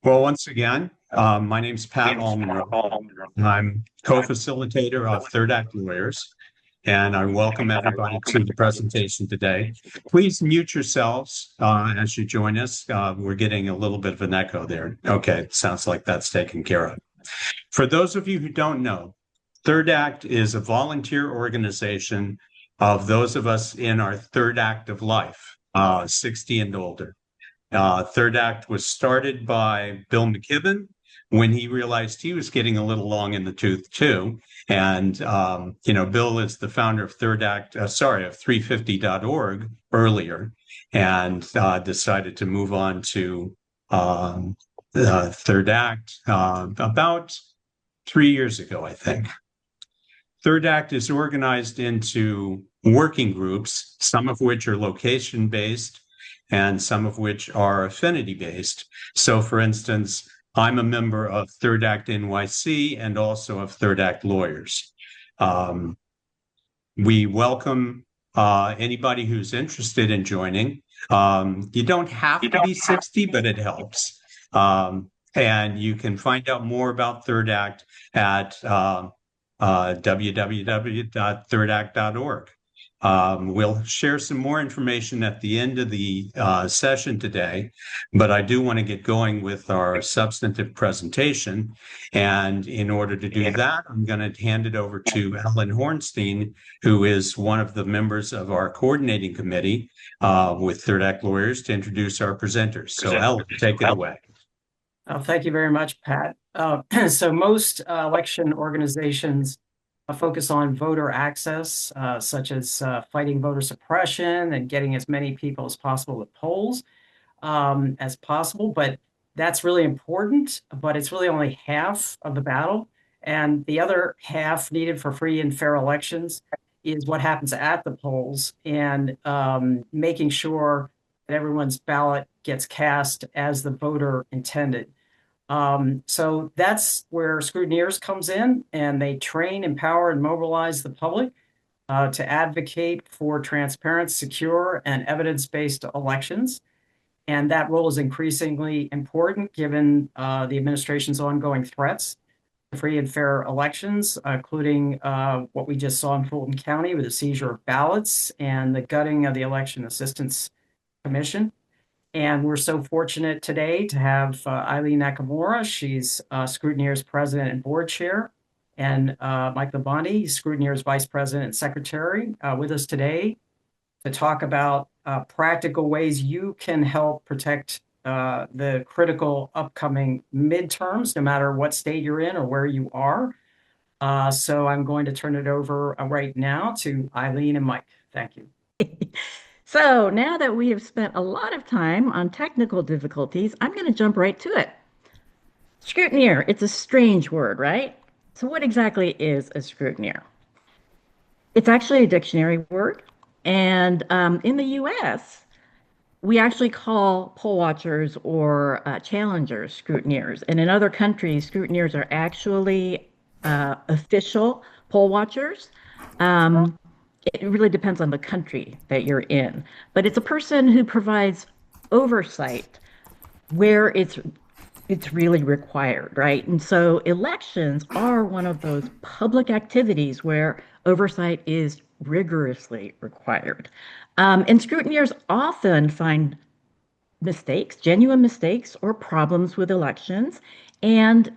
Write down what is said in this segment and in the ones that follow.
Well, once again, my name's Pat Allman. I'm co-facilitator of Third Act Lawyers, and I welcome everybody to the presentation today. Please mute yourselves as you join us. We're getting a little bit of an echo there. Okay, sounds like that's taken care of. For those of you who don't know, Third Act is a volunteer organization of those of us in our third act of life, 60 and older. Third Act was started by Bill McKibben when he realized he was getting a little long in the tooth too. And, Bill is the founder of of 350.org earlier, and decided to move on to Third Act about 3 years ago, I think. Third Act is organized into working groups, some of which are location-based, and some of which are affinity-based. So, for instance, I'm a member of Third Act NYC and also of Third Act Lawyers. We welcome anybody who's interested in joining. You don't have to be 60, but it helps. And you can find out more about Third Act at www.thirdact.org. We'll share some more information at the end of the session today, but I do want to get going with our substantive presentation. And in order to do that, I'm going to hand it over to Ellen Hornstein, who is one of the members of our coordinating committee with Third Act Lawyers, to introduce our presenters. So Ellen, take it away. Thank you very much, Pat. So most election organizations focus on voter access, such as fighting voter suppression and getting as many people as possible at polls as possible. But that's really important, but it's really only half of the battle. And the other half needed for free and fair elections is what happens at the polls and making sure that everyone's ballot gets cast as the voter intended. So that's where Scrutineers comes in, and they train, empower, and mobilize the public to advocate for transparent, secure, and evidence-based elections. And that role is increasingly important given the administration's ongoing threats to free and fair elections, including what we just saw in Fulton County with the seizure of ballots and the gutting of the Election Assistance Commission. And we're so fortunate today to have Eileen Nakamura. She's Scrutineers President and Board Chair, and Mike Labonte, Scrutineers Vice President and Secretary, with us today to talk about practical ways you can help protect the critical upcoming midterms, no matter what state you're in or where you are. So I'm going to turn it over right now to Eileen and Mike. Thank you. So now that we have spent a lot of time on technical difficulties, I'm going to jump right to it. Scrutineer, it's a strange word, right? So what exactly is a scrutineer? It's actually a dictionary word. And in the US, we actually call poll watchers or challengers scrutineers. And in other countries, scrutineers are actually official poll watchers. It really depends on the country that you're in, but it's a person who provides oversight where it's really required, right? And so elections are one of those public activities where oversight is rigorously required. And scrutineers often find mistakes, genuine mistakes, or problems with elections, and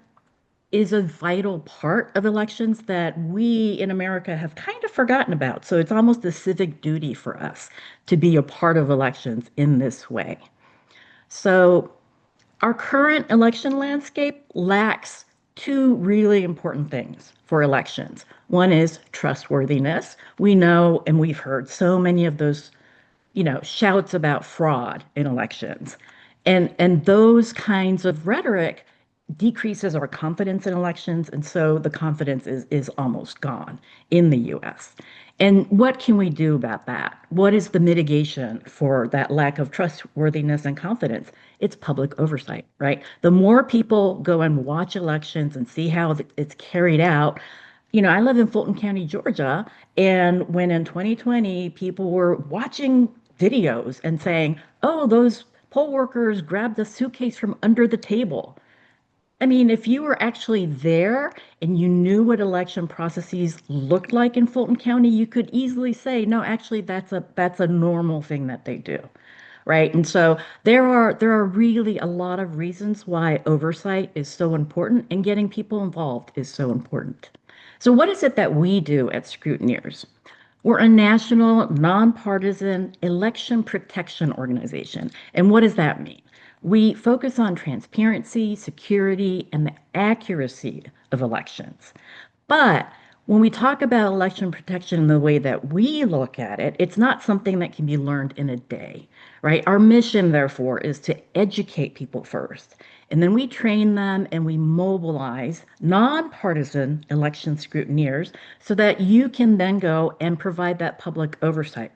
is a vital part of elections that we in America have kind of forgotten about. So it's almost a civic duty for us to be a part of elections in this way. So our current election landscape lacks two really important things for elections. One is trustworthiness. We know, and we've heard so many of those, shouts about fraud in elections. And those kinds of rhetoric decreases our confidence in elections, and so the confidence is almost gone in the US. And what can we do about that? What is the mitigation for that lack of trustworthiness and confidence? It's public oversight, right? The more people go and watch elections and see how it's carried out. I live in Fulton County, Georgia, and when in 2020 people were watching videos and saying, oh, those poll workers grabbed a suitcase from under the table I mean, if you were actually there and you knew what election processes looked like in Fulton County, you could easily say, no, actually, that's a normal thing that they do, right? And so there are really a lot of reasons why oversight is so important and getting people involved is so important. So what is it that we do at Scrutineers? We're a national, nonpartisan election protection organization. And what does that mean? We focus on transparency, security, and the accuracy of elections. But when we talk about election protection in the way that we look at it, it's not something that can be learned in a day, right? Our mission, therefore, is to educate people first. And then we train them and we mobilize nonpartisan election scrutineers so that you can then go and provide that public oversight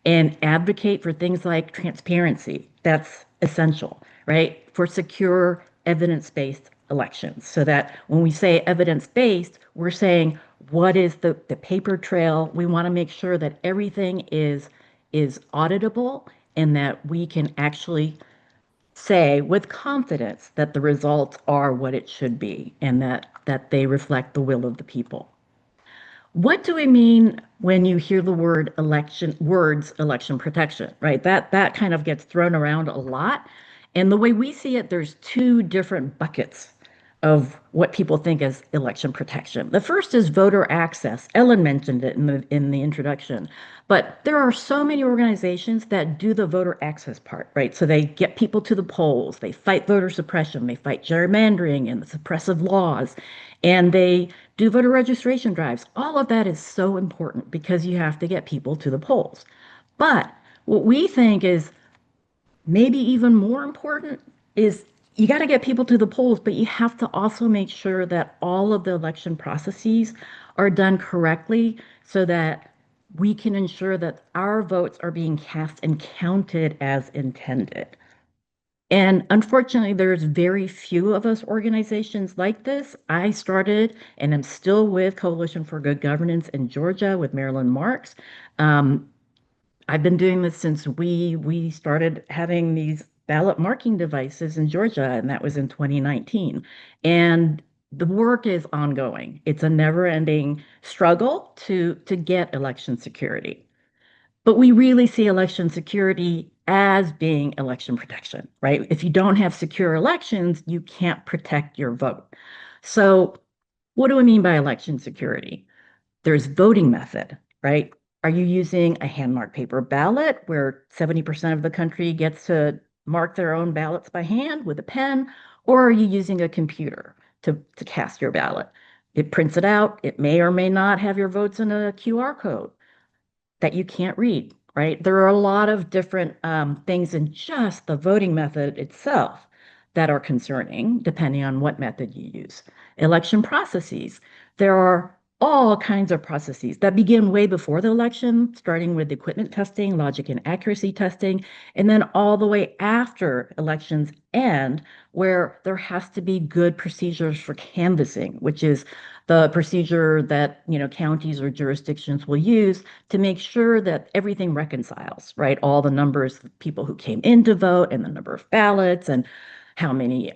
and advocate for things like transparency. That's essential, right? For secure, evidence-based elections. So that when we say evidence-based, we're saying what is the paper trail? We want to make sure that everything is auditable and that we can actually say with confidence that the results are what it should be and that they reflect the will of the people. What do we mean when you hear the words election protection, right? That kind of gets thrown around a lot. And the way we see it, there's two different buckets of what people think as election protection. The first is voter access. Ellen mentioned it in the introduction. But there are so many organizations that do the voter access part, right? So they get people to the polls, they fight voter suppression, they fight gerrymandering and the suppressive laws, and they do voter registration drives. All of that is so important because you have to get people to the polls. But what we think is maybe even more important is you got to get people to the polls, but you have to also make sure that all of the election processes are done correctly so that we can ensure that our votes are being cast and counted as intended. And unfortunately, there's very few of us organizations like this. I started and am still with Coalition for Good Governance in Georgia with Marilyn Marks. Um, I've been doing this since we started having these ballot marking devices in Georgia, and that was in 2019. And the work is ongoing. It's a never-ending struggle to get election security. But we really see election security as being election protection, right? If you don't have secure elections, you can't protect your vote. So what do I mean by election security? There's voting method, right? Are you using a hand-marked paper ballot where 70% of the country gets to mark their own ballots by hand with a pen, or are you using a computer to cast your ballot? It prints it out. It may or may not have your votes in a QR code that you can't read, right? There are a lot of different things in just the voting method itself that are concerning, depending on what method you use. Election processes. There are all kinds of processes that begin way before the election, starting with equipment testing, logic and accuracy testing, and then all the way after elections end, where there has to be good procedures for canvassing, which is the procedure that counties or jurisdictions will use to make sure that everything reconciles, right? All the numbers of people who came in to vote and the number of ballots and how many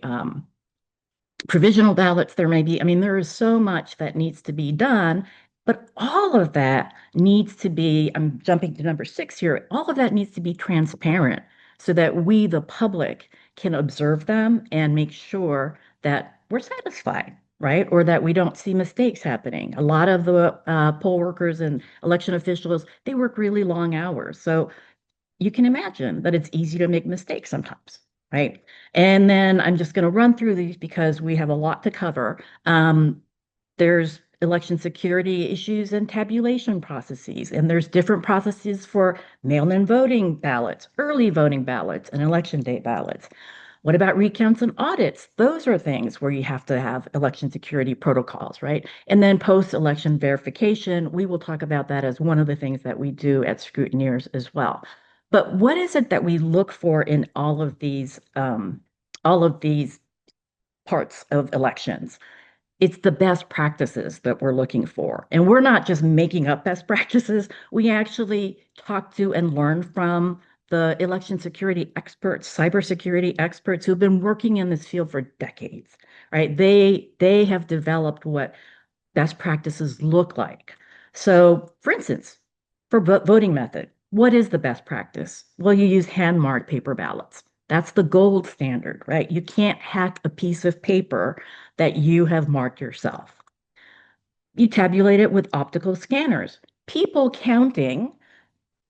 provisional ballots there may be. I mean, there is so much that needs to be done, but all of that needs to be, I'm jumping to number 6 here, all of that needs to be transparent so that we, the public, can observe them and make sure that we're satisfied, right? Or that we don't see mistakes happening. A lot of the poll workers and election officials, they work really long hours. So you can imagine that it's easy to make mistakes sometimes, right? And then I'm just going to run through these because we have a lot to cover. There's election security issues and tabulation processes, and there's different processes for mail-in voting ballots, early voting ballots, and election day ballots. What about recounts and audits? Those are things where you have to have election security protocols, right? And then post-election verification, we will talk about that as one of the things that we do at Scrutineers as well. But what is it that we look for in all of these parts of elections? It's the best practices that we're looking for. And we're not just making up best practices. We actually talk to and learn from the election security experts, cybersecurity experts who've been working in this field for decades, right? They have developed what best practices look like. So, for instance, for voting method, what is the best practice? Well, you use hand-marked paper ballots. That's the gold standard, right? You can't hack a piece of paper that you have marked yourself. You tabulate it with optical scanners. People counting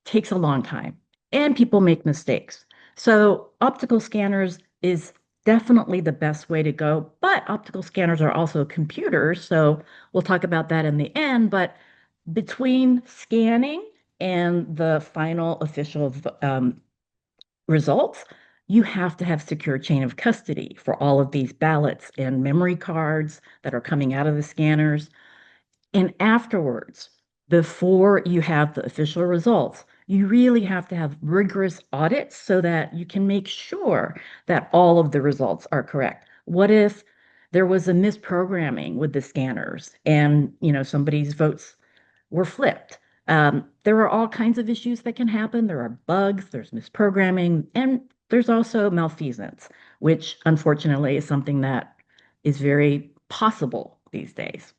takes a long time and people make mistakes. So optical scanners is definitely the best way to go, but optical scanners are also computers. So we'll talk about that in the end. But between scanning and the final official results, you have to have secure chain of custody for all of these ballots and memory cards that are coming out of the scanners. And afterwards, before you have the official results, you really have to have rigorous audits so that you can make sure that all of the results are correct. What if there was a misprogramming with the scanners and, somebody's votes were flipped? There are all kinds of issues that can happen. There are bugs, there's misprogramming, and there's also malfeasance, which unfortunately is something that is very possible these days.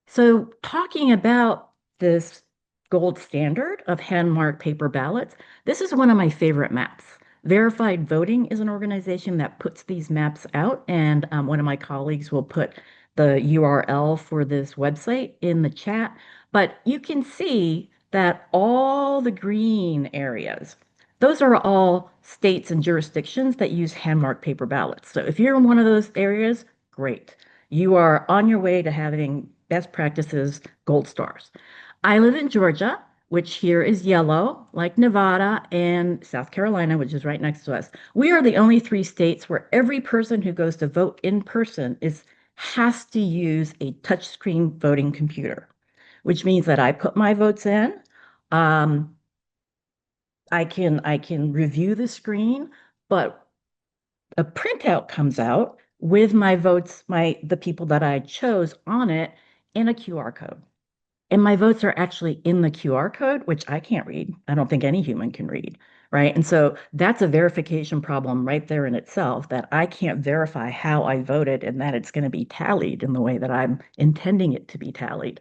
So, talking about this gold standard of hand-marked paper ballots, this is one of my favorite maps. Verified Voting is an organization that puts these maps out, and one of my colleagues will put the URL for this website in the chat. But you can see that all the green areas, those are all states and jurisdictions that use hand-marked paper ballots. So if you're in one of those areas, great. You are on your way to having best practices gold stars. I live in Georgia, which here is yellow, like Nevada and South Carolina, which is right next to us. We are the only 3 states where every person who goes to vote in person has to use a touchscreen voting computer, which means that I put my votes in. I can review the screen, but a printout comes out with my votes, the people that I chose on it, in a QR code. And my votes are actually in the QR code, which I can't read. I don't think any human can read, right? And so that's a verification problem right there in itself, that I can't verify how I voted and that it's going to be tallied in the way that I'm intending it to be tallied.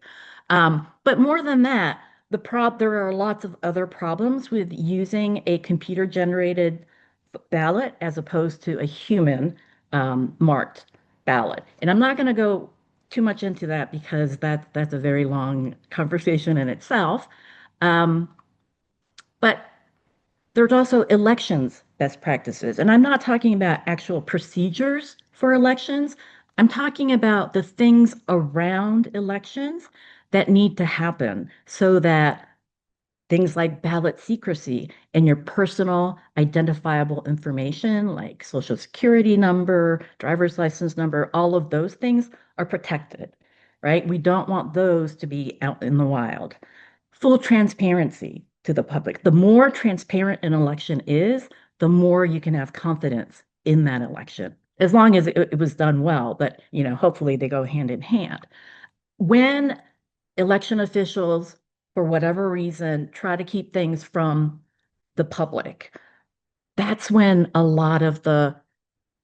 But more than that, there are lots of other problems with using a computer-generated ballot as opposed to a human marked ballot. And I'm not going to go too much into that because that's a very long conversation in itself. But there's also elections best practices. And I'm not talking about actual procedures for elections. I'm talking about the things around elections that need to happen so that things like ballot secrecy and your personal identifiable information, like social security number, driver's license number, all of those things are protected, right? We don't want those to be out in the wild. Full transparency to the public. The more transparent an election is, the more you can have confidence in that election, as long as it was done well, but hopefully they go hand in hand. When election officials, for whatever reason, try to keep things from the public, that's when a lot of the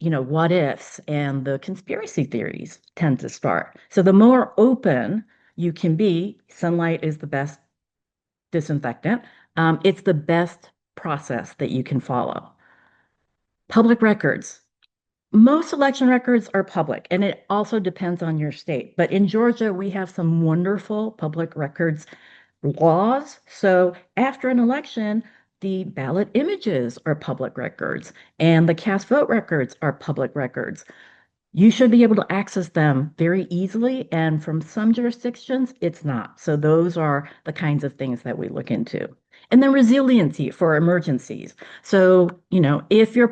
what ifs and the conspiracy theories tend to start. So the more open you can be, sunlight is the best disinfectant. It's the best process that you can follow. Public records. Most election records are public, and it also depends on your state. But in Georgia, we have some wonderful public records laws. So after an election, the ballot images are public records, and the cast vote records are public records. You should be able to access them very easily, and from some jurisdictions, it's not. So those are the kinds of things that we look into. And then resiliency for emergencies. So, if your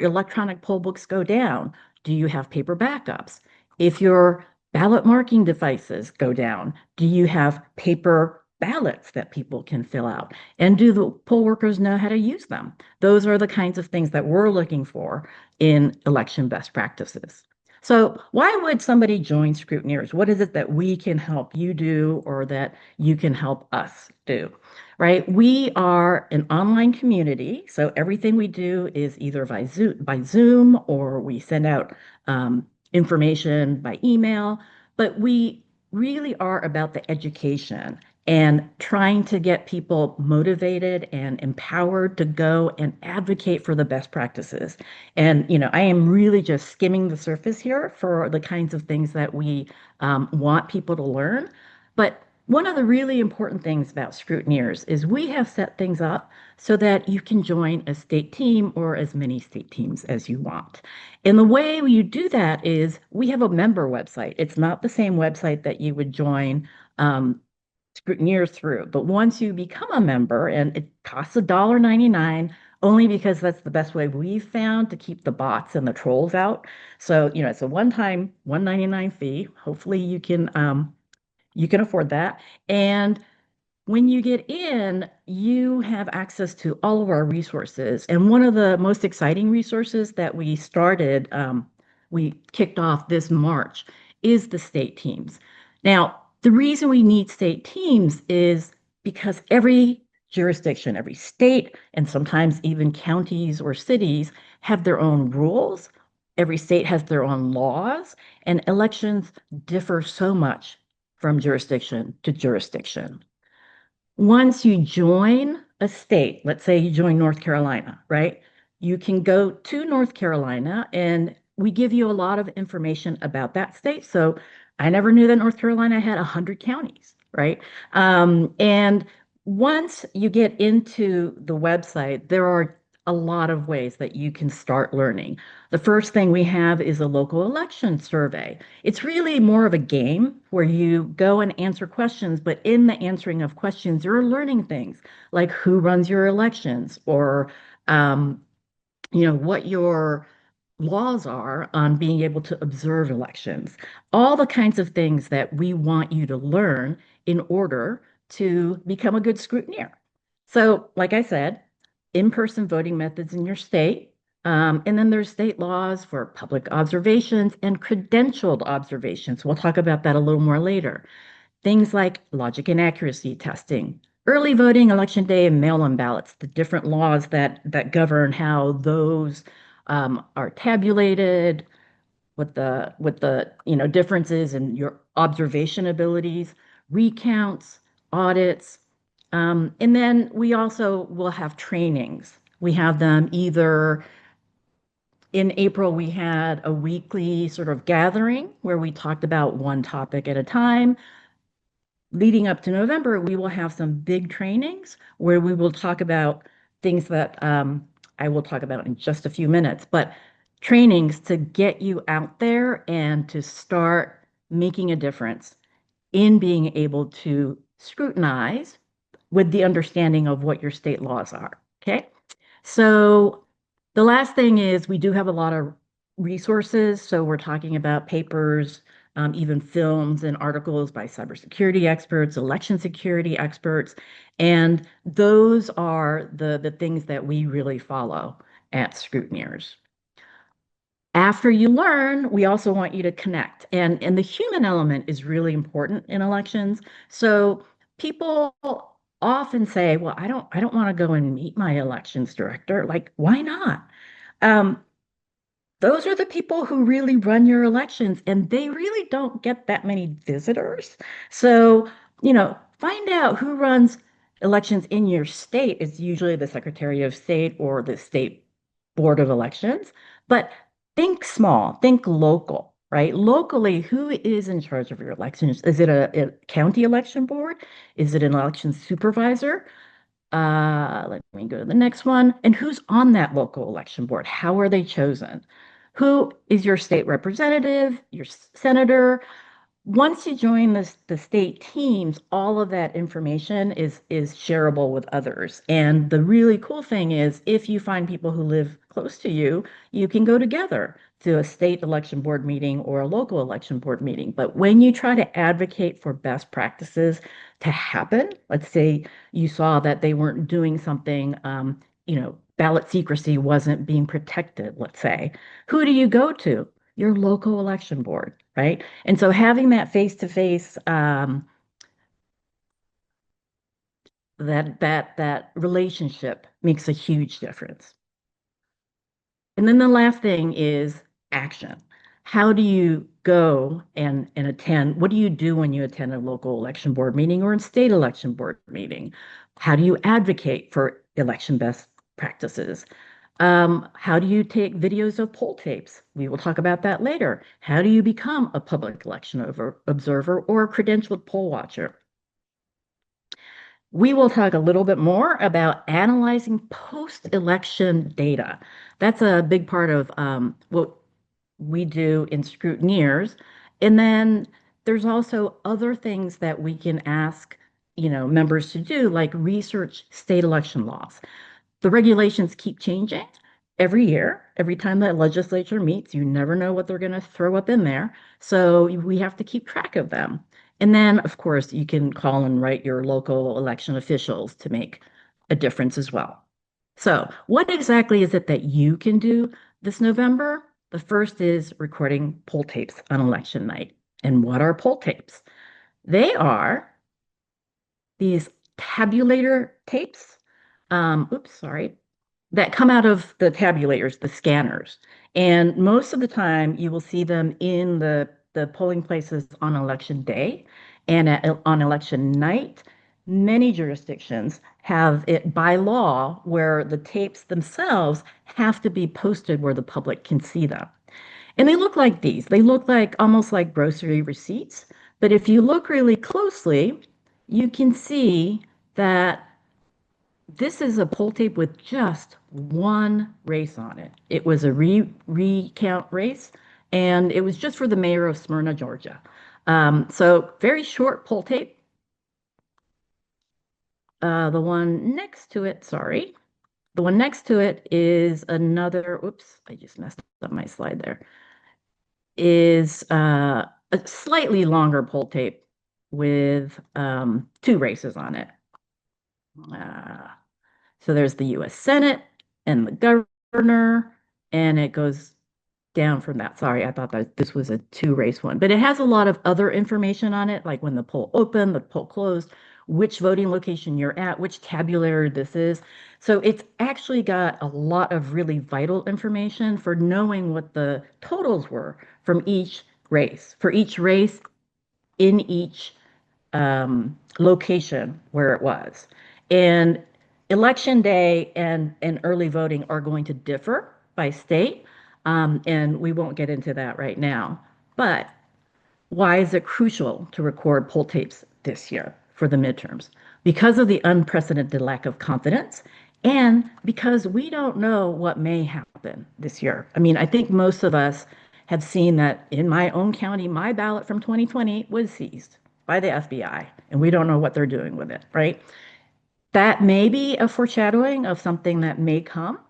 electronic poll books go down, do you have paper backups? If your ballot marking devices go down, do you have paper ballots that people can fill out? And do the poll workers know how to use them? Those are the kinds of things that we're looking for in election best practices. So, why would somebody join Scrutineers? What is it that we can help you do or that you can help us do? Right? We are an online community, so everything we do is either by Zoom or we send out information by email, but we really are about the education and trying to get people motivated and empowered to go and advocate for the best practices. And, I am really just skimming the surface here for the kinds of things that we want people to learn. But one of the really important things about Scrutineers is we have set things up so that you can join a state team or as many state teams as you want. And the way you do that is we have a member website. It's not the same website that you would join Scrutineers through. But once you become a member, and it costs $1.99, only because that's the best way we've found to keep the bots and the trolls out. So, it's a one-time $1.99 fee. Hopefully you can afford that. And when you get in, you have access to all of our resources. And one of the most exciting resources that we kicked off this March, is the state teams. Now, the reason we need state teams is because every jurisdiction, every state, and sometimes even counties or cities have their own rules. Every state has their own laws, and elections differ so much from jurisdiction to jurisdiction. Once you join a state, let's say you join North Carolina, right? You can go to North Carolina and we give you a lot of information about that state. So I never knew that North Carolina had 100 counties, right? And once you get into the website, there are a lot of ways that you can start learning. The first thing we have is a local election survey. It's really more of a game where you go and answer questions, but in the answering of questions, you're learning things like who runs your elections or, what your laws are on being able to observe elections, all the kinds of things that we want you to learn in order to become a good scrutineer. So, like I said, in-person voting methods in your state. And then there's state laws for public observations and credentialed observations. We'll talk about that a little more later. Things like logic and accuracy testing, early voting, election day, and mail-in ballots, the different laws that govern how those are tabulated, what the differences in your observation abilities, recounts, audits, and then we also will have trainings. We have them either in April, we had a weekly sort of gathering where we talked about one topic at a time. Leading up to November, we will have some big trainings where we will talk about things that I will talk about in just a few minutes, but trainings to get you out there and to start making a difference in being able to scrutinize with the understanding of what your state laws are. Okay. So the last thing is we do have a lot of resources. So we're talking about papers, even films and articles by cybersecurity experts, election security experts, and those are the things that we really follow at Scrutineers. After you learn, we also want you to connect. And the human element is really important in elections. So people often say, well, I don't want to go and meet my elections director. Like, why not? Um, those are the people who really run your elections, and they really don't get that many visitors. So, find out who runs elections in your state. It's usually the Secretary of State or the State Board of Elections. But think small, think local, right? Locally, who is in charge of your elections? Is it a county election board? Is it an election supervisor? Let me go to the next one. And who's on that local election board? How are they chosen? Who is your state representative, your senator? Once you join the state teams, all of that information is shareable with others. And the really cool thing is if you find people who live close to you, you can go together to a state election board meeting or a local election board meeting. But when you try to advocate for best practices to happen, let's say you saw that they weren't doing something, ballot secrecy wasn't being protected, let's say, who do you go to? your local election board, right? And so having that face-to-face that relationship makes a huge difference. And then the last thing is action. How do you go and attend? What do you do when you attend a local election board meeting or a state election board meeting? How do you advocate for election best practices? How do you take videos of poll tapes? We will talk about that later. How do you become a public election observer or a credentialed poll watcher? We will talk a little bit more about analyzing post-election data. That's a big part of what we do in Scrutineers. And then there's also other things that we can ask, members to do, like research state election laws. The regulations keep changing every year. Every time the legislature meets, you never know what they're going to throw up in there. So we have to keep track of them. And then, of course, you can call and write your local election officials to make a difference as well. So, what exactly is it that you can do this November? The first is recording poll tapes on election night. And what are poll tapes? They are these tabulator tapes. Sorry, that come out of the tabulators, the scanners. And most of the time, you will see them in the polling places on election day and on election night. Many jurisdictions have it by law where the tapes themselves have to be posted where the public can see them. And they look like these. They look like almost like grocery receipts. But if you look really closely, you can see that this is a poll tape with just one race on it. It was a recount race, and it was just for the mayor of Smyrna, Georgia. So very short poll tape. The one next to it, sorry. The one next to it is another, oops, I just messed up my slide there, is a slightly longer poll tape with two races on it. So there's the US Senate and the governor, and it goes down from that. Sorry, I thought that this was a two-race one, but it has a lot of other information on it, like when the poll opened, the poll closed, which voting location you're at, which tabulator this is. So it's actually got a lot of really vital information for knowing what the totals were from each race, for each race in each location where it was. And election day and early voting are going to differ by state, and we won't get into that right now. But why is it crucial to record poll tapes this year for the midterms? Because of the unprecedented lack of confidence and because we don't know what may happen this year. I mean, I think most of us have seen that in my own county, my ballot from 2020 was seized by the FBI, and we don't know what they're doing with it, right? That may be a foreshadowing of something that may come,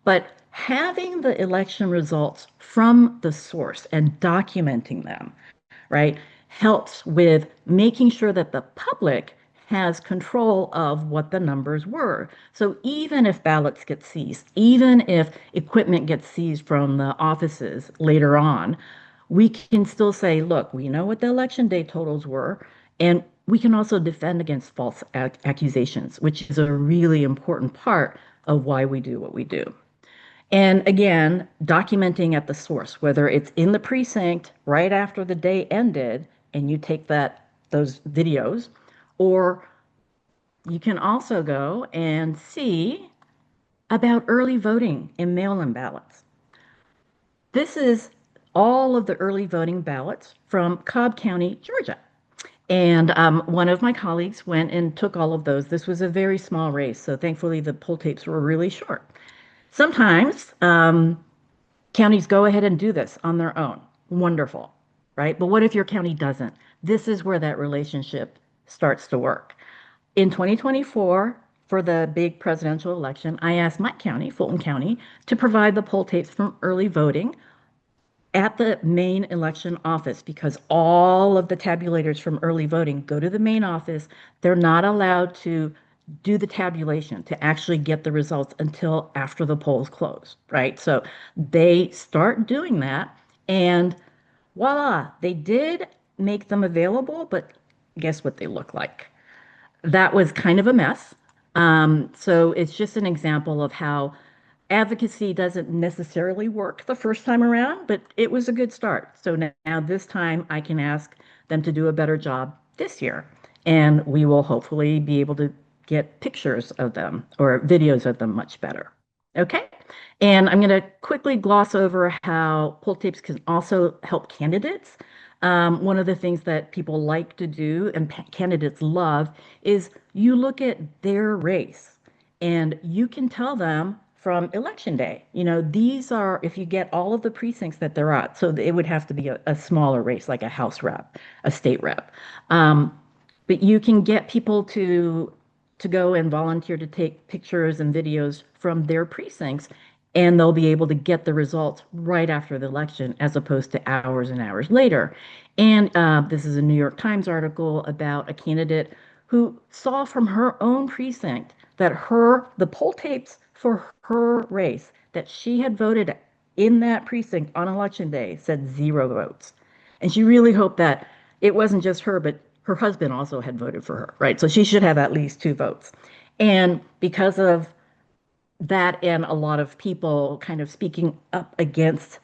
but having the election results from the source and documenting them, right, helps with making sure that the public has control of what the numbers were. So even if ballots get seized, even if equipment gets seized from the offices later on, we can still say, look, we know what the election day totals were, and we can also defend against false accusations, which is a really important part of why we do what we do. And again, documenting at the source, whether it's in the precinct right after the day ended and you take those videos, or you can also go and see about early voting in mail-in ballots. This is all of the early voting ballots from Cobb County, Georgia. And one of my colleagues went and took all of those. This was a very small race, so thankfully the poll tapes were really short. Sometimes counties go ahead and do this on their own. Wonderful, right? But what if your county doesn't? This is where that relationship starts to work. In 2024, for the big presidential election, I asked my county, Fulton County, to provide the poll tapes from early voting at the main election office because all of the tabulators from early voting go to the main office. They're not allowed to do the tabulation to actually get the results until after the polls close, right? So they start doing that And voila, they did make them available, but guess what they look like? That was kind of a mess. So it's just an example of how advocacy doesn't necessarily work the first time around, but it was a good start. So now this time I can ask them to do a better job this year, and we will hopefully be able to get pictures of them or videos of them much better. Okay. And I'm going to quickly gloss over how pull tapes can also help candidates. One of the things that people like to do and candidates love is you look at their race and you can tell them from election day, these are, if you get all of the precincts that they're at, so it would have to be a smaller race, like a House rep, a state rep. But you can get people to go and volunteer to take pictures and videos from their precincts, and they'll be able to get the results right after the election as opposed to hours and hours later. And this is a New York Times article about a candidate who saw from her own precinct that the poll tapes for her race that she had voted in that precinct on election day said 0 votes. And she really hoped that it wasn't just her, but her husband also had voted for her, right? So she should have at least 2 votes. And because of that and a lot of people kind of speaking up against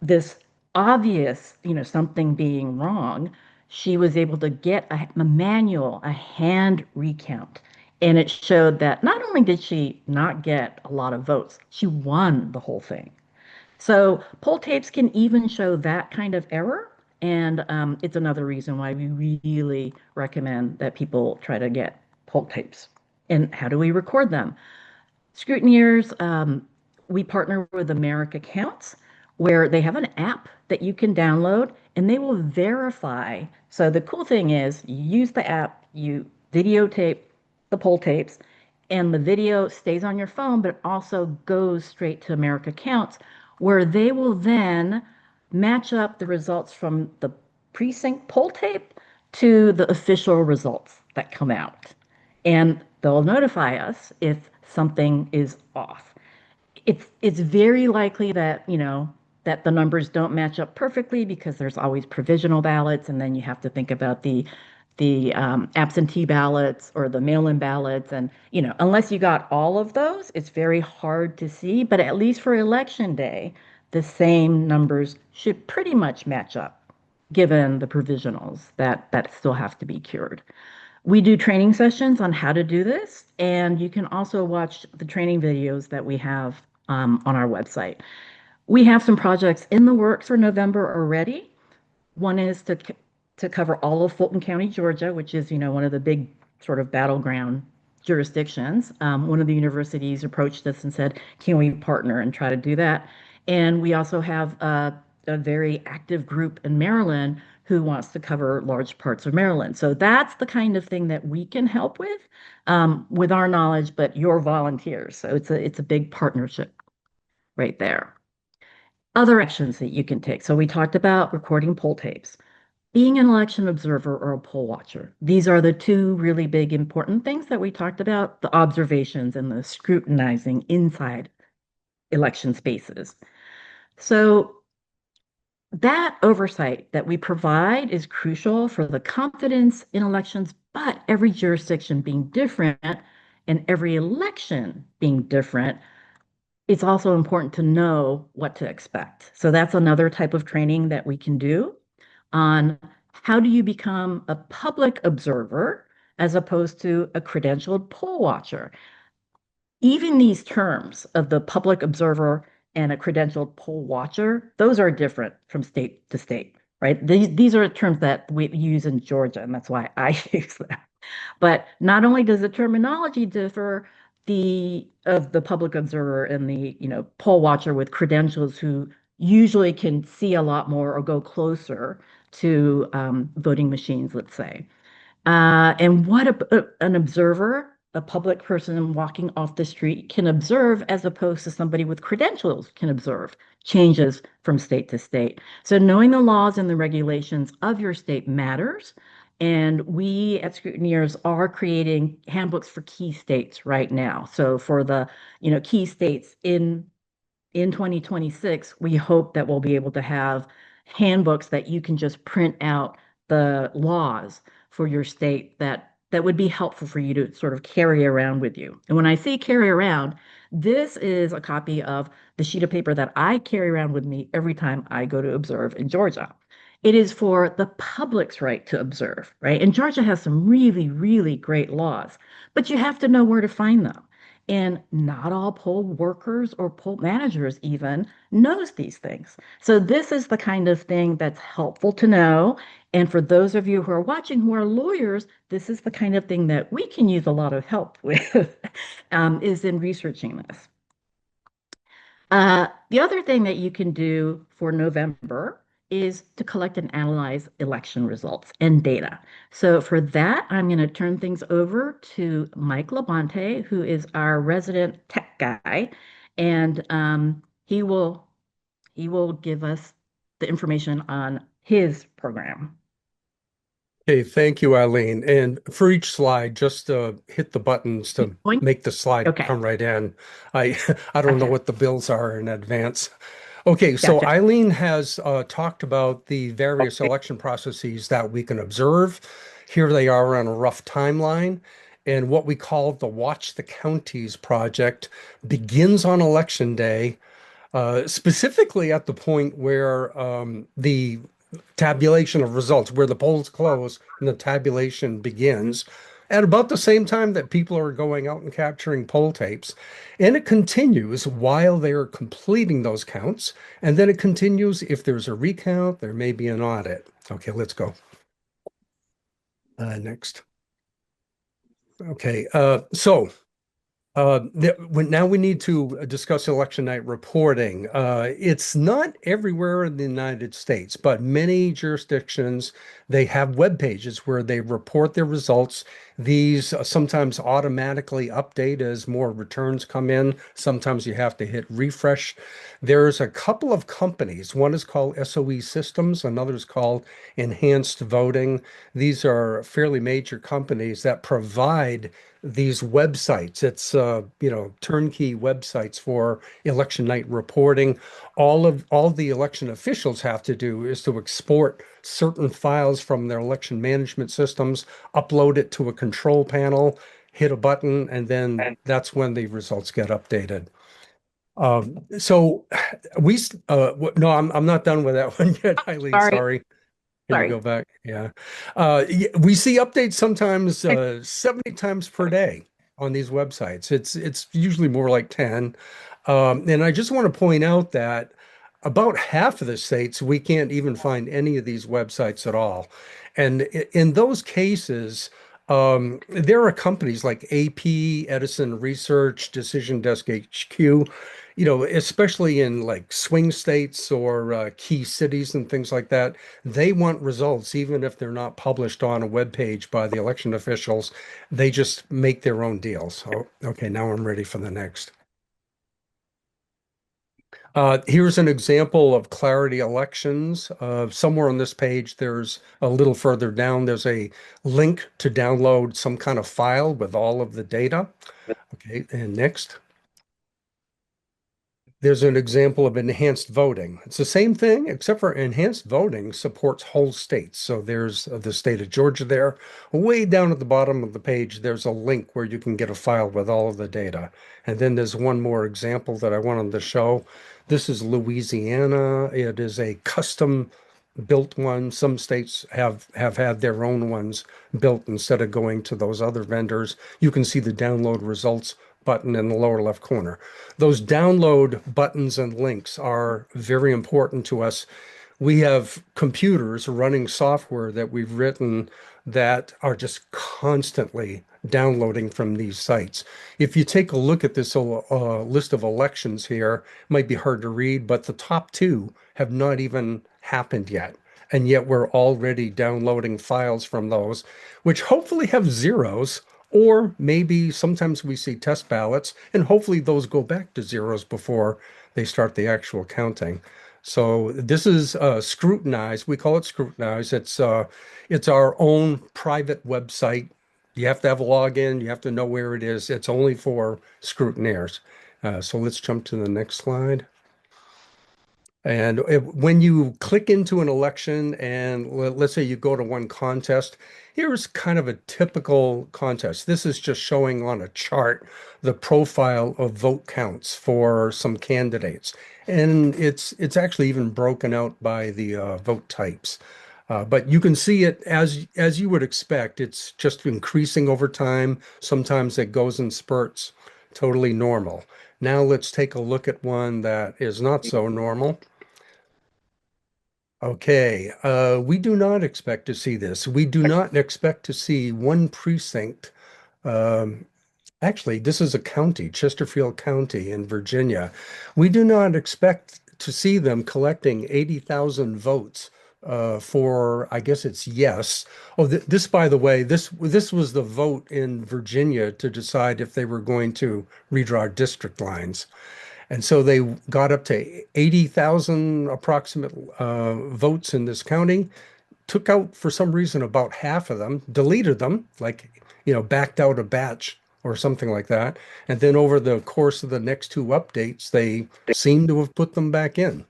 this obvious, something being wrong, she was able to get a manual, a hand recount. And it showed that not only did she not get a lot of votes, she won the whole thing. So poll tapes can even show that kind of error. And it's another reason why we really recommend that people try to get poll tapes. And how do we record them? Scrutineers, we partner with America Counts, where they have an app that you can download and they will verify. So the cool thing is you use the app, you videotape the poll tapes, and the video stays on your phone, but also goes straight to America Counts, where they will then match up the results from the precinct poll tape to the official results that come out. And they'll notify us if something is off. It's very likely that, that the numbers don't match up perfectly because there's always provisional ballots, and then you have to think about the absentee ballots or the mail-in ballots, and unless you got all of those, it's very hard to see. But at least for election day, the same numbers should pretty much match up, given the provisionals that still have to be cured. We do training sessions on how to do this, and you can also watch the training videos that we have on our website. We have some projects in the works for November already. One is to cover all of Fulton County, Georgia, which is, one of the big sort of battleground jurisdictions. One of the universities approached us and said, can we partner and try to do that? And we also have a very active group in Maryland who wants to cover large parts of Maryland. So that's the kind of thing that we can help with our knowledge, but your volunteers. So it's a big partnership right there. Other actions that you can take. So we talked about recording poll tapes, being an election observer or a poll watcher. These are the two really big important things that we talked about, the observations and the scrutinizing inside election spaces. So that oversight that we provide is crucial for the confidence in elections, but every jurisdiction being different and every election being different, it's also important to know what to expect. So that's another type of training that we can do on how do you become a public observer as opposed to a credentialed poll watcher. Even these terms of the public observer and a credentialed poll watcher, those are different from state to state, right? These are terms that we use in Georgia, and that's why I use them. But not only does the terminology differ, of the public observer and the poll watcher with credentials who usually can see a lot more or go closer to voting machines, let's say. And what an observer, a public person walking off the street can observe as opposed to somebody with credentials can observe changes from state to state. So knowing the laws and the regulations of your state matters. And we at Scrutineers are creating handbooks for key states right now. So for the key states in in 2026, we hope that we'll be able to have handbooks that you can just print out the laws for your state that would be helpful for you to sort of carry around with you. And when I say carry around, this is a copy of the sheet of paper that I carry around with me every time I go to observe in Georgia. It is for the public's right to observe, right? And Georgia has some really, really great laws, but you have to know where to find them. And not all poll workers or poll managers even knows these things. So this is the kind of thing that's helpful to know. And for those of you who are watching who are lawyers, this is the kind of thing that we can use a lot of help with, is in researching this. The other thing that you can do for November is to collect and analyze election results and data. So for that, I'm going to turn things over to Mike Labonte, who is our resident tech guy, and he will give us the information on his program. Okay, thank you, Eileen. And for each slide, just hit the buttons to Going? make the slide Okay, come right in. I I don't know gotcha, what the bills are in advance. Okay, so gotcha. Eileen has talked about the various election processes that we can observe. Here they are on a rough timeline. And what we call the Watch the Counties project begins on election day, specifically at the point where the tabulation of results, where the polls close and the tabulation begins, at about the same time that people are going out and capturing poll tapes. And it continues while they're completing those counts. And then it continues if there's a recount, there may be an audit. Okay, let's go. Next. Okay, now we need to discuss election night reporting. It's not everywhere in the United States, but many jurisdictions, they have web pages where they report their results. These sometimes automatically update as more returns come in. Sometimes you have to hit refresh. There's a couple of companies. One is called SOE Systems, another is called Enhanced Voting. These are fairly major companies that provide these websites. It's turnkey websites for election night reporting. All the election officials have to do is to export certain files from their election management systems, upload it to a control panel, hit a button, and then that's when the results get updated. So no, I'm not done with that one yet, Eileen. Sorry, Sorry. Can you go sorry. back? Yeah. We see updates sometimes 70 times per day on these websites. It's usually more like 10. And I just want to point out that about half of the states, we can't even find any of these websites at all. And in those cases, there are companies like AP, Edison Research, Decision Desk HQ, especially in like swing states or key cities and things like that. They want results, even if they're not published on a web page by the election officials. They just make their own deals. Oh, okay, now I'm ready for the next. Here's an example of Clarity Elections. Somewhere on this page, there's a little further down, there's a link to download some kind of file with all of the data. Okay, and next. There's an example of enhanced voting. It's the same thing, except for enhanced voting supports whole states. So there's the state of Georgia there. Way down at the bottom of the page, there's a link where you can get a file with all of the data. And then there's one more example that I wanted to show. This is Louisiana. It is a custom built one. Some states have had their own ones built instead of going to those other vendors. You can see the download results button in the lower left corner. Those download buttons and links are very important to us. We have computers running software that we've written that are just constantly downloading from these sites. If you take a look at this list of elections here, it might be hard to read, but the top two have not even happened yet. And yet we're already downloading files from those, which hopefully have zeros, or maybe sometimes we see test ballots, and hopefully those go back to zeros before they start the actual counting. So this is Scrutinize. We call it Scrutinize. It's our own private website. You have to have a login. You have to know where it is. It's only for scrutineers. So let's jump to the next slide. And when you click into an election and let's say you go to one contest, here's kind of a typical contest. This is just showing on a chart the profile of vote counts for some candidates. And it's actually even broken out by the vote types. But you can see it as you would expect. It's just increasing over time. Sometimes it goes in spurts. Totally normal. Now let's take a look at one that is not so normal. Okay, we do not expect to see this. We do not expect to see one precinct. Um, Actually, this is a county, Chesterfield County in Virginia. We do not expect to see them collecting 80,000 votes for, I guess it's yes. Oh, this, by the way, this was the vote in Virginia to decide if they were going to redraw district lines. And so they got up to 80,000 approximate votes in this county, took out for some reason about half of them, deleted them, like, backed out a batch or something like that. And then over the course of the next two updates, they seem to have put them back in.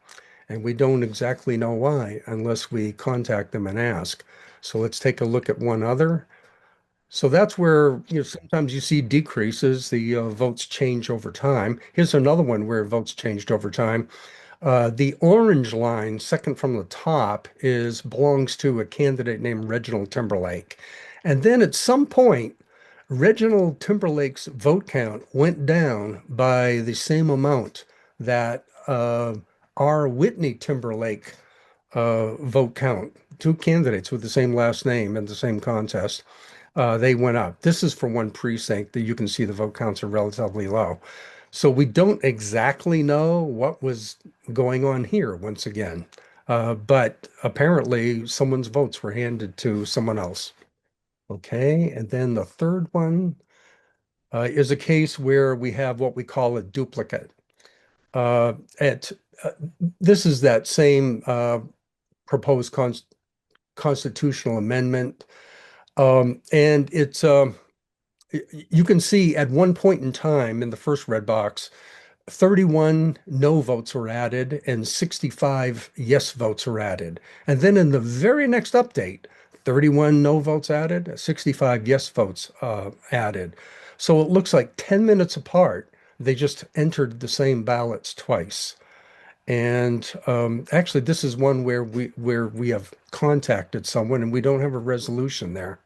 And we don't exactly know why unless we contact them and ask. So let's take a look at one other. So that's where, sometimes you see decreases, the votes change over time. Here's another one where votes changed over time. The orange line, second from the top, belongs to a candidate named Reginald Timberlake. And then at some point, Reginald Timberlake's vote count went down by the same amount that R. Whitney Timberlake vote count. Two candidates with the same last name and the same contest, they went up. This is for one precinct that you can see the vote counts are relatively low. So we don't exactly know what was going on here once again. But apparently someone's votes were handed to someone else. Okay, and then the third one is a case where we have what we call a duplicate. Uh, at This is that same proposed constitutional amendment, and you can see at one point in time in the first red box, 31 no votes were added and 65 yes votes were added. And then in the very next update, 31 no votes added, 65 yes votes added. So it looks like 10 minutes apart, they just entered the same ballots twice. And actually, this is one where we have contacted someone and we don't have a resolution there.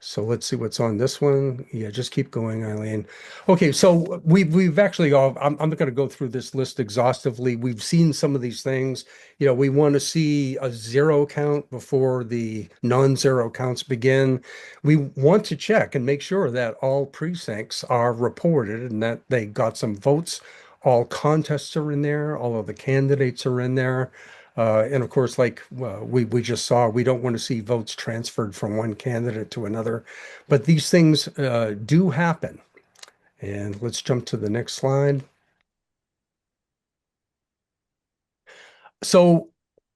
So let's see what's on this one. Yeah, just keep going, Eileen. Okay, so we've actually all, I'm not going to go through this list exhaustively. We've seen some of these things. We want to see a zero count before the non-zero counts begin. We want to check and make sure that all precincts are reported and that they got some votes. All contests are in there, all of the candidates are in there. And of course, like we just saw, we don't want to see votes transferred from one candidate to another. But these things do happen. And let's jump to the next slide. So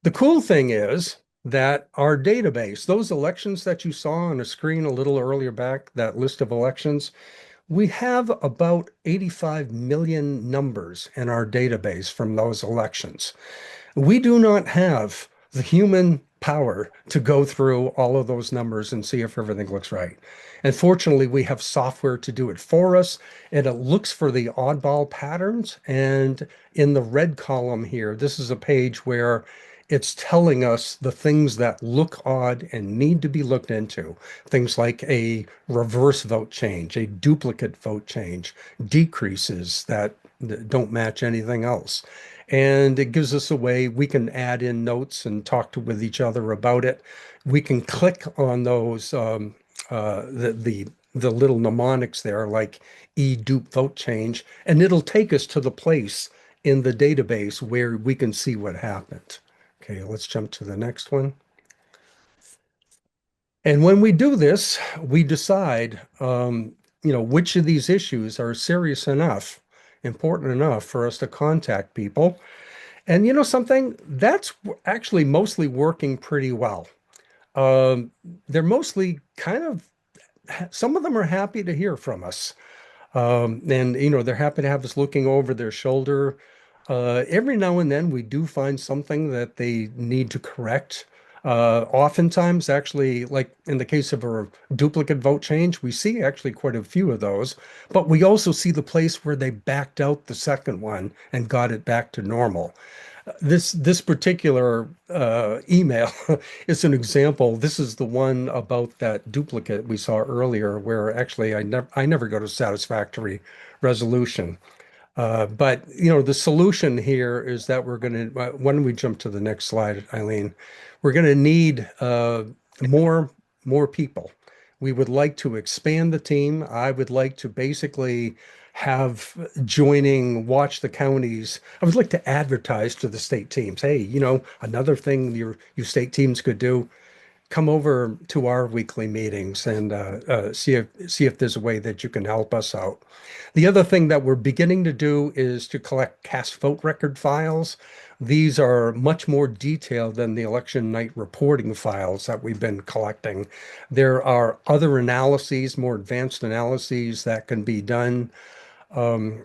the cool thing is that our database, those elections that you saw on a screen a little earlier back, that list of elections, we have about 85 million numbers in our database from those elections. We do not have the human power to go through all of those numbers and see if everything looks right. And fortunately, we have software to do it for us, and it looks for the oddball patterns. And in the red column here, this is a page where it's telling us the things that look odd and need to be looked into. Things like a reverse vote change, a duplicate vote change, decreases that don't match anything else. And it gives us a way we can add in notes and with each other about it. We can click on those the little mnemonics there, like dupe vote change, and it'll take us to the place in the database where we can see what happened. Okay, let's jump to the next one. And when we do this, we decide, which of these issues are serious enough, important enough for us to contact people. And you know something, that's actually mostly working pretty well. Um, they're mostly some of them are happy to hear from us. And they're happy to have us looking over their shoulder. Every now and then we do find something that they need to correct. Oftentimes, actually, like in the case of a duplicate vote change, we see actually quite a few of those, but we also see the place where they backed out the second one and got it back to normal. This particular email is an example. This is the one about that duplicate we saw earlier, where actually I never go to satisfactory resolution. But the solution here is that we're going to, why don't we jump to the next slide, Eileen? We're going to need more more people. We would like to expand the team. I would like to basically have joining watch the counties. I would like to advertise to the state teams. Hey, another thing you state teams could do, come over to our weekly meetings and see if there's a way that you can help us out. The other thing that we're beginning to do is to collect cast vote record files. These are much more detailed than the election night reporting files that we've been collecting. There are other analyses, more advanced analyses that can be done. But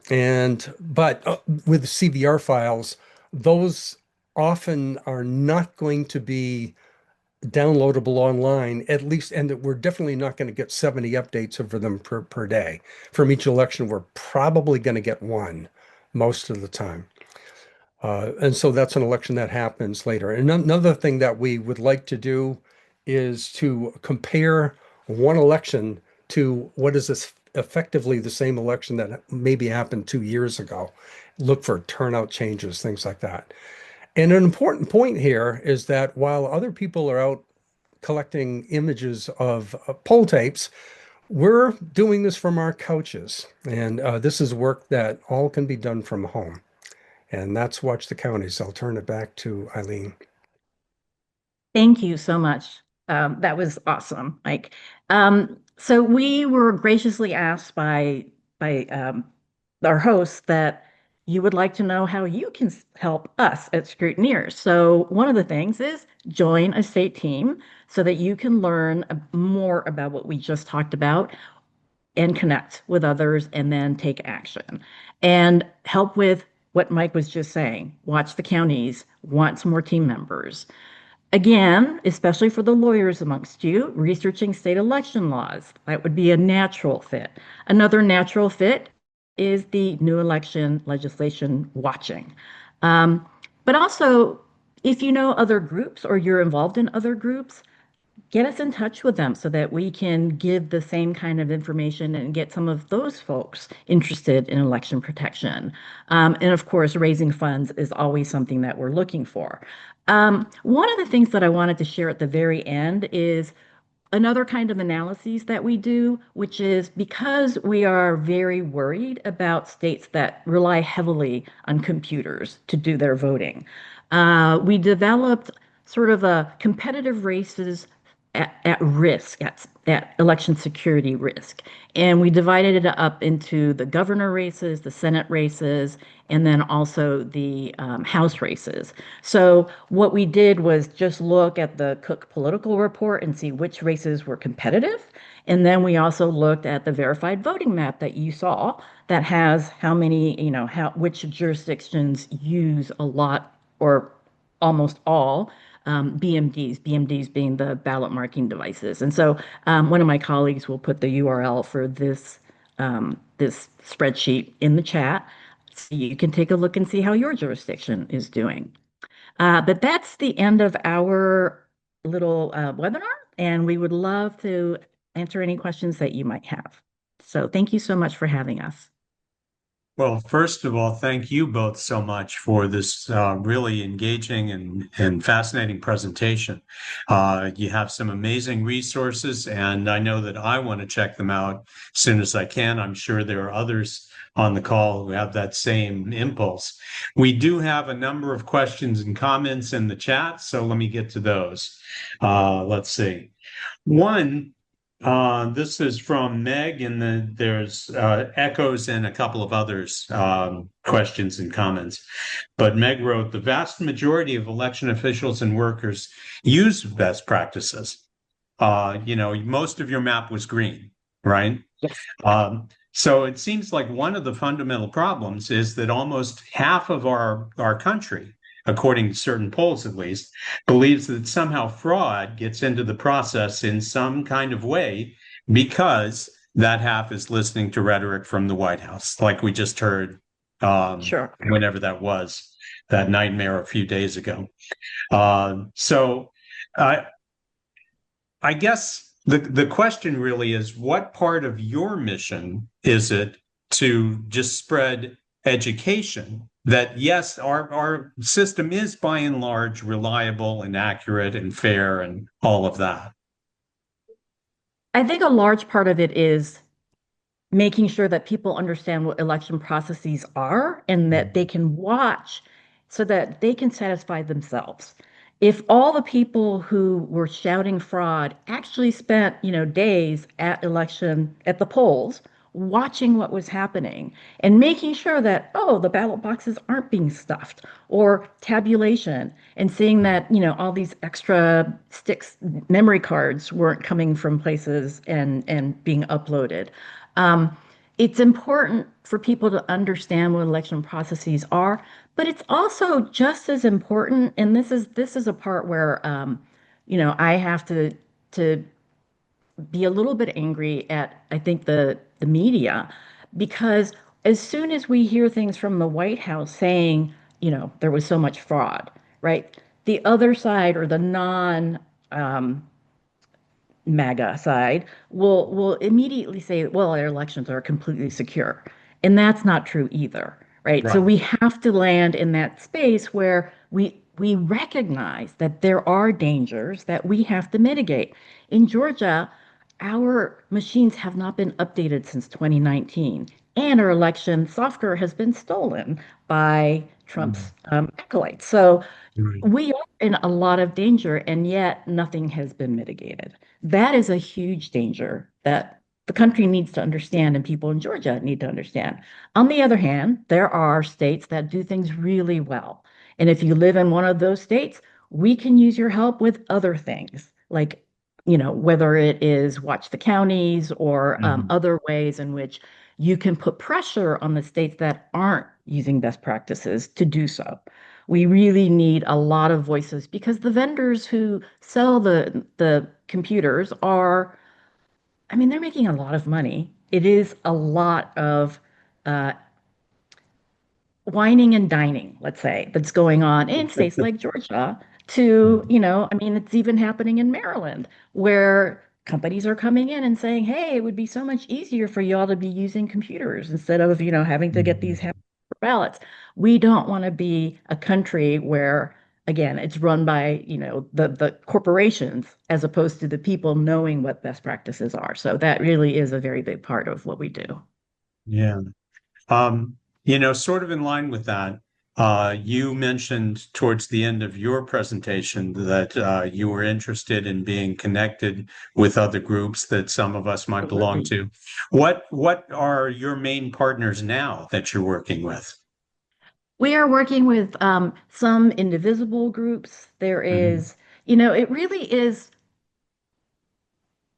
with the CVR files, those often are not going to be downloadable online, at least, and that we're definitely not going to get 70 updates over them per day. From each election, we're probably going to get one most of the time. And so that's an election that happens later. And another thing that we would like to do is to compare one election to what is this effectively the same election that maybe happened 2 years ago. Look for turnout changes, things like that. And an important point here is that while other people are out collecting images of poll tapes, we're doing this from our couches. And this is work that all can be done from home. And that's Watch the Counties. I'll turn it back to Eileen. Thank you so much. That was awesome, Mike. So we were graciously asked by our hosts that you would like to know how you can help us at Scrutineers. So one of the things is join a state team so that you can learn more about what we just talked about and connect with others and then take action and help with what Mike was just saying. Watch the counties, want some more team members. Again, especially for the lawyers amongst you, researching state election laws. That would be a natural fit. Another natural fit is the new election legislation watching. But also, if you know other groups or you're involved in other groups, get us in touch with them so that we can give the same kind of information and get some of those folks interested in election protection. And of course, raising funds is always something that we're looking for. One of the things that I wanted to share at the very end is another kind of analyses that we do, which is because we are very worried about states that rely heavily on computers to do their voting. We developed sort of a competitive races at risk, at election security risk. And we divided it up into the governor races, the Senate races, and then also the House races. So what we did was just look at the Cook political report and see which races were competitive. And then we also looked at the verified voting map that you saw that has how many, which jurisdictions use a lot or almost all BMDs being the ballot marking devices. And so one of my colleagues will put the URL for this spreadsheet in the chat so you can take a look and see how your jurisdiction is doing. But that's the end of our little webinar, and we would love to answer any questions that you might have. So thank you so much for having us. Well, first of all, thank you both so much for this really engaging and fascinating presentation. You have some amazing resources, and I know that I want to check them out as soon as I can. I'm sure there are others on the call who have that same impulse. We do have a number of questions and comments in the chat, so let me get to those. Let's see. One, this is from Meg, and then there's echoes and a couple of others questions and comments. But Meg wrote, the vast majority of election officials and workers use best practices. Most of your map was green, right? Yes. So it seems like one of the fundamental problems is that almost half of our country, according to certain polls at least, believes that somehow fraud gets into the process in some kind of way because that half is listening to rhetoric from the White House, like we just heard Sure. whenever that was, that nightmare a few days ago. So I guess the question really is, what part of your mission is it to just spread education that, yes, our system is by and large reliable and accurate and fair and all of that? I think a large part of it is making sure that people understand what election processes are and that they can watch so that they can satisfy themselves. If all the people who were shouting fraud actually spent, days at the polls watching what was happening and making sure that, oh, the ballot boxes aren't being stuffed, or tabulation, and seeing that, all these extra sticks, memory cards weren't coming from places and being uploaded. Um, it's important for people to understand what election processes are, but it's also just as important, and this is a part where I have to be a little bit angry at, I think, the media, because as soon as we hear things from the White House saying, there was so much fraud, right? The other side, or the non MAGA side, will immediately say, well, our elections are completely secure. And that's not true either, right? So Right. we have to land in that space where we recognize that there are dangers that we have to mitigate. In Georgia, our machines have not been updated since 2019, and our election software has been stolen by Trump's acolytes. So Right. we are in a lot of danger, and yet nothing has been mitigated. That is a huge danger that the country needs to understand, and people in Georgia need to understand. On the other hand, there are states that do things really well. And if you live in one of those states, we can use your help with other things, like, whether it is watch the counties, or Mhm. other ways in which you can put pressure on the states that aren't using best practices to do so. We really need a lot of voices, because the vendors who sell the computers are, I mean, they're making a lot of money. It is a lot of uh, whining and dining, let's say, that's going on in states like Georgia to, I mean, it's even happening in Maryland, where companies are coming in and saying, hey, it would be so much easier for y'all to be using computers instead of, having to get these ballots. We don't want to be a country where, again, it's run by, the corporations as opposed to the people knowing what best practices are. So that really is a very big part of what we do. Yeah. Sort of in line with that, you mentioned towards the end of your presentation that you were interested in being connected with other groups that some of us might belong Absolutely. to. What are your main partners now that you're working with? We are working with some indivisible groups. There Mhm. is, it really is,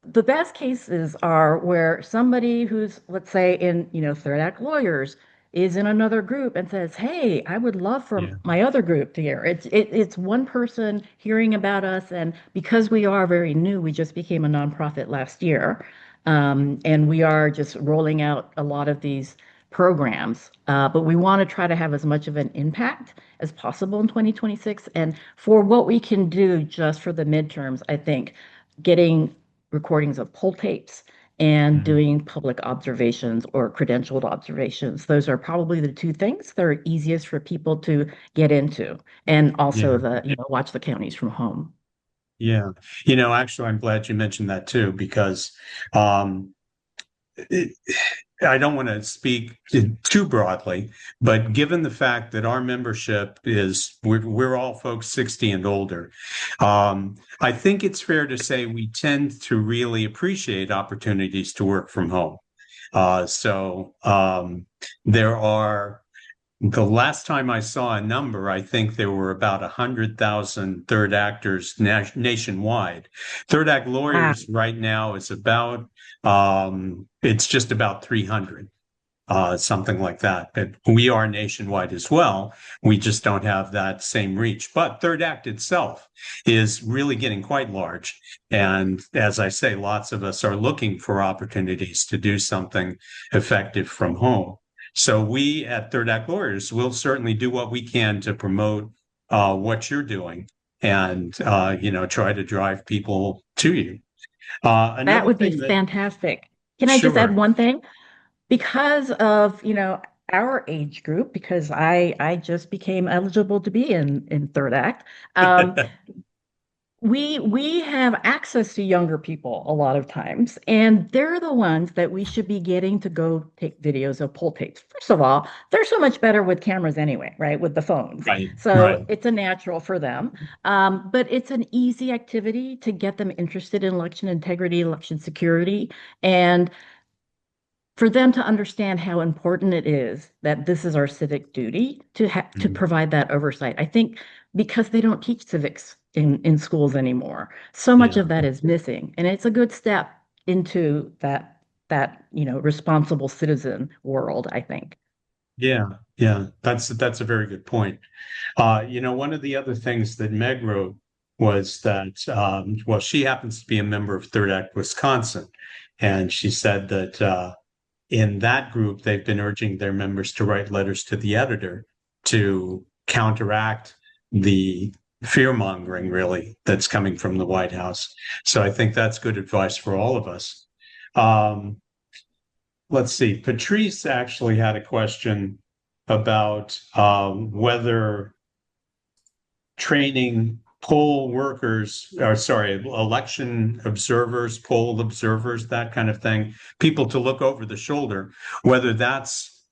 the best cases are where somebody who's, let's say, in, third act lawyers is in another group and says, hey, I would love for Yeah. my other group to hear. It's one person hearing about us. And because we are very new, we just became a nonprofit last year. And we are just rolling out a lot of these programs. But we want to try to have as much of an impact as possible in 2026. And for what we can do just for the midterms, I think getting recordings of poll tapes and Mhm. doing public observations or credentialed observations. Those are probably the two things that are easiest for people to get into. And also Yeah. watch the counties from home. Yeah. Actually, I'm glad you mentioned that too, because um, it, I don't want to speak too broadly, but given the fact that our membership we're all folks 60 and older, I think it's fair to say we tend to really appreciate opportunities to work from home. So there are The last time I saw a number, I think there were about 100,000 third actors nationwide. Third act Wow. lawyers right now is about, it's just about 300, something like that. But we are nationwide as well. We just don't have that same reach. But third act itself is really getting quite large. And as I say, lots of us are looking for opportunities to do something effective from home. So we at Third Act Lawyers will certainly do what we can to promote what you're doing and try to drive people to you. That Another would be thing that fantastic. Can I just add sure. one thing? Because of, our age group, because I just became eligible to be in third act. We have access to younger people a lot of times, and they're the ones that we should be getting to go take videos of poll tapes. First of all, they're so much better with cameras anyway, right? With the phones. Right, So right. it's a natural for them. But it's an easy activity to get them interested in election integrity, election security, and for them to understand how important it is that this is our civic duty to Mhm. provide that oversight. I think because they don't teach civics in schools anymore, so much Yeah. of that is missing, and it's a good step into that responsible citizen world, I think. Yeah, yeah, that's a very good point. One of the other things that Meg wrote was that, well, she happens to be a member of Third Act Wisconsin, and she said that in that group, they've been urging their members to write letters to the editor to counteract the fear mongering, really, that's coming from the White House. So I think that's good advice for all of us. Um, let's see. Patrice actually had a question about whether training poll workers, or sorry, election observers, poll observers, that kind of thing, people to look over the shoulder, whether that's,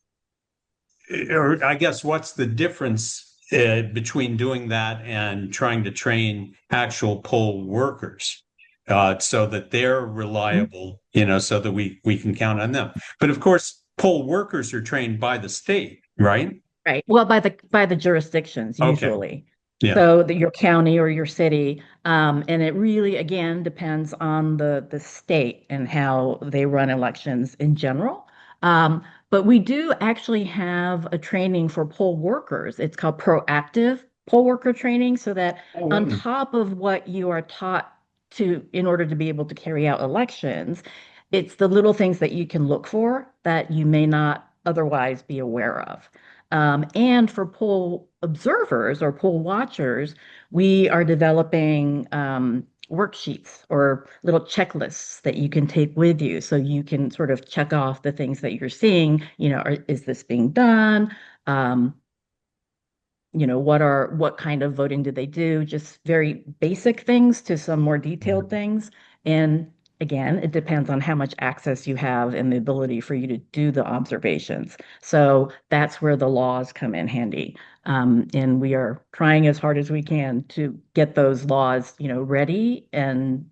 or I guess what's the difference between doing that and trying to train actual poll workers so that they're Mhm. reliable, so that we can count on them. But of course, poll workers are trained by the state, right? Right. Well, by the jurisdictions Okay. usually. Yeah. So your county or your city, and it really again depends on the state and how they run elections in general. But we do actually have a training for poll workers. It's called proactive poll worker training, so that Oh, on wow. top of what you are taught to in order to be able to carry out elections, it's the little things that you can look for that you may not otherwise be aware of. And for poll observers or poll watchers, we are developing worksheets or little checklists that you can take with you so you can sort of check off the things that you're seeing. Is this being done? Um, what kind of voting do they do? Just very basic things to some more detailed things. And again, it depends on how much access you have and the ability for you to do the observations. So that's where the laws come in handy. And we are trying as hard as we can to get those laws, ready and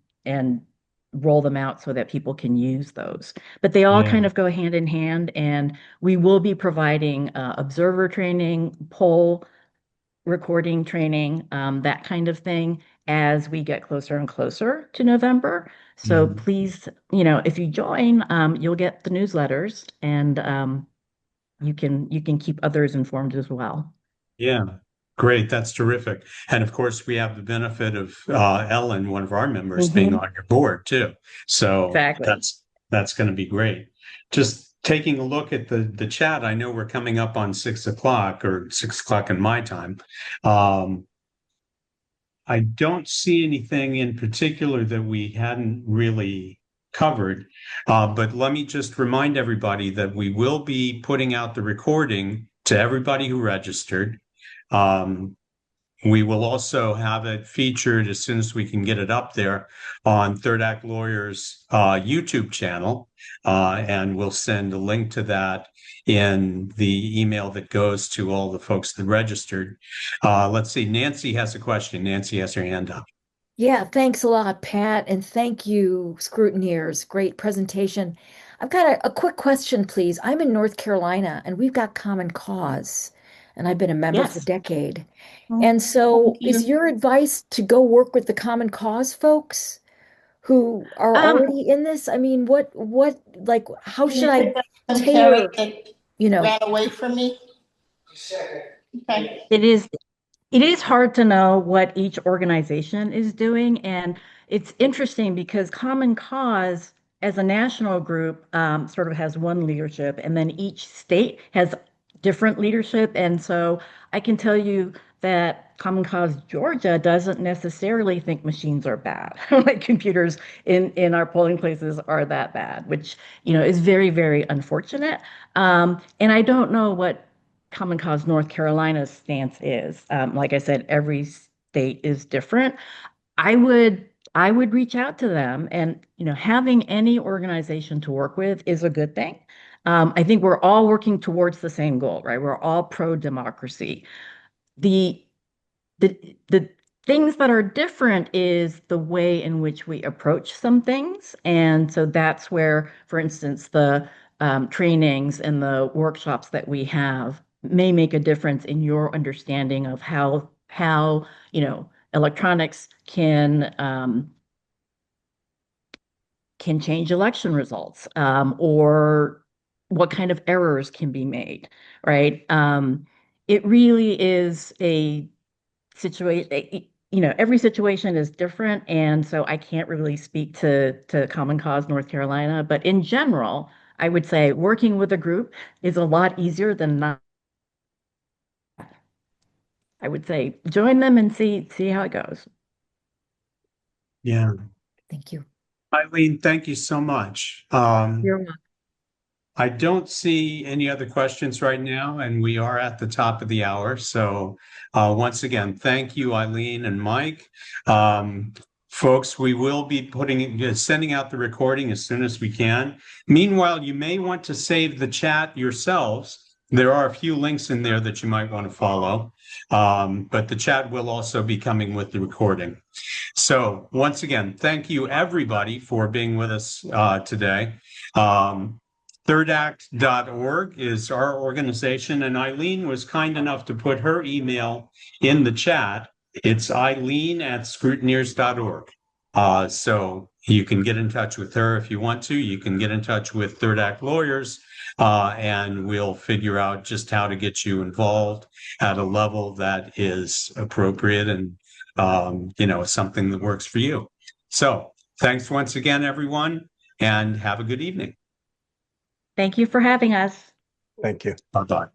roll them out so that people can use those. But they all Yeah. kind of go hand in hand, and we will be providing observer training, poll recording training, that kind of thing as we get closer and closer to November. So Mhm. please, if you join, you'll get the newsletters and you can keep others informed as well. Yeah. Great. That's terrific. And of course, we have the benefit of Ellen, one of our members, being Hmm. on your board too. So Exactly. that's going to be great. Just taking a look at the chat, I know we're coming up on 6 o'clock or 6 o'clock in my time. Um, I don't see anything in particular that we hadn't really covered. But let me just remind everybody that we will be putting out the recording to everybody who registered. Um, we will also have it featured as soon as we can get it up there on Third Act Lawyers YouTube channel. And we'll send a link to that in the email that goes to all the folks that registered. Let's see. Nancy has a question. Nancy has her hand up. Yeah, thanks a lot, Pat, and thank you, Scrutineers. Great presentation. I've got a quick question, please. I'm in North Carolina, and we've got Common Cause. and I've been a member for a Yes. decade. Mm. And so Thank is you. your advice to go work with the Common Cause folks who are Um, already in this? I mean, like, how should I Some tailor, Terry that you know? ran away from me? Okay. it is hard to know what each organization is doing, and it's interesting because Common Cause as a national group sort of has one leadership, and then each state has different leadership. And so I can tell you that Common Cause Georgia doesn't necessarily think machines are bad, like computers in our polling places are that bad, which is very, very unfortunate. And I don't know what Common Cause North Carolina's stance is. Like I said, every state is different. I would I would reach out to them, and having any organization to work with is a good thing. I think we're all working towards the same goal, right? We're all pro-democracy. The the things that are different is the way in which we approach some things. And so that's where, for instance, the trainings and the workshops that we have may make a difference in your understanding of how electronics can change election results, or what kind of errors can be made, right? It really is a situation. Every situation is different, and so I can't really speak to Common Cause North Carolina. But in general, I would say working with a group is a lot easier than not. I would say join them and see how it goes. Yeah. Thank you. Eileen, thank you so much. You're welcome. I don't see any other questions right now, and we are at the top of the hour. So once again, thank you, Eileen and Mike. Folks, we will be sending out the recording as soon as we can. Meanwhile, you may want to save the chat yourselves. There are a few links in there that you might want to follow, but the chat will also be coming with the recording. So once again, thank you everybody for being with us today. Thirdact.org is our organization, and Eileen was kind enough to put her email in the chat. It's Eileen@scrutineers.org. So you can get in touch with her if you want to. You can get in touch with Third Act lawyers, and we'll figure out just how to get you involved at a level that is appropriate and something that works for you. So thanks once again, everyone, and have a good evening. Thank you for having us. Thank you. Bye-bye.